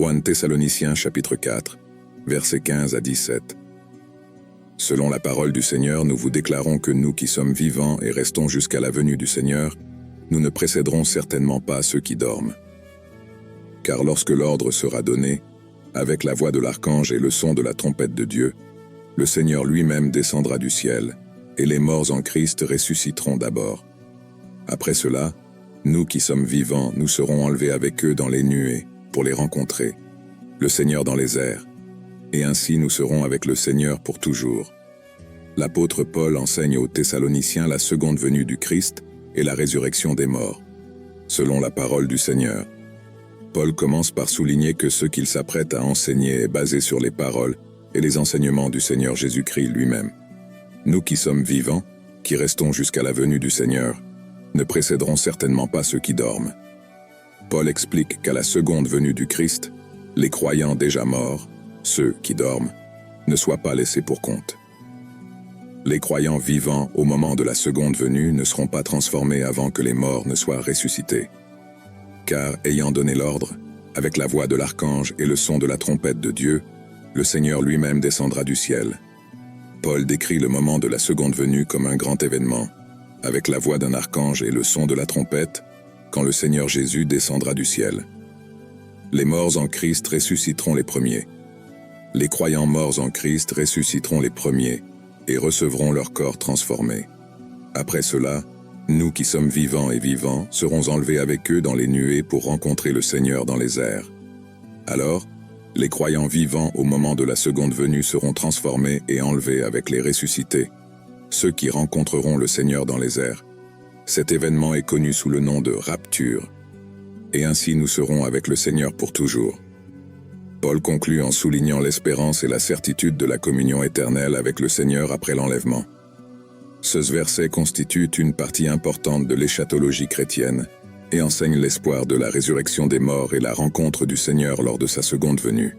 1 Thessaloniciens chapitre 4, versets 15 à 17. Selon la parole du Seigneur, nous vous déclarons que nous qui sommes vivants et restons jusqu'à la venue du Seigneur, nous ne précéderons certainement pas ceux qui dorment. Car lorsque l'ordre sera donné, avec la voix de l'archange et le son de la trompette de Dieu, le Seigneur lui-même descendra du ciel, et les morts en Christ ressusciteront d'abord. Après cela, nous qui sommes vivants, nous serons enlevés avec eux dans les nuées, pour les rencontrer, le Seigneur dans les airs, et ainsi nous serons avec le Seigneur pour toujours. L'apôtre Paul enseigne aux Thessaloniciens la seconde venue du Christ et la résurrection des morts, selon la parole du Seigneur. Paul commence par souligner que ce qu'il s'apprête à enseigner est basé sur les paroles et les enseignements du Seigneur Jésus-Christ lui-même. Nous qui sommes vivants, qui restons jusqu'à la venue du Seigneur, ne précéderons certainement pas ceux qui dorment. Paul explique qu'à la seconde venue du Christ, les croyants déjà morts, ceux qui dorment, ne soient pas laissés pour compte. Les croyants vivants au moment de la seconde venue ne seront pas transformés avant que les morts ne soient ressuscités. Car, ayant donné l'ordre, avec la voix de l'archange et le son de la trompette de Dieu, le Seigneur lui-même descendra du ciel. Paul décrit le moment de la seconde venue comme un grand événement, avec la voix d'un archange et le son de la trompette, quand le Seigneur Jésus descendra du ciel. Les morts en Christ ressusciteront les premiers. Les croyants morts en Christ ressusciteront les premiers et recevront leur corps transformé. Après cela, nous qui sommes vivants et vivants serons enlevés avec eux dans les nuées pour rencontrer le Seigneur dans les airs. Alors, les croyants vivants au moment de la seconde venue seront transformés et enlevés avec les ressuscités, ceux qui rencontreront le Seigneur dans les airs. Cet événement est connu sous le nom de rapture, et ainsi nous serons avec le Seigneur pour toujours. Paul conclut en soulignant l'espérance et la certitude de la communion éternelle avec le Seigneur après l'enlèvement. Ce verset constitue une partie importante de l'éschatologie chrétienne et enseigne l'espoir de la résurrection des morts et la rencontre du Seigneur lors de sa seconde venue.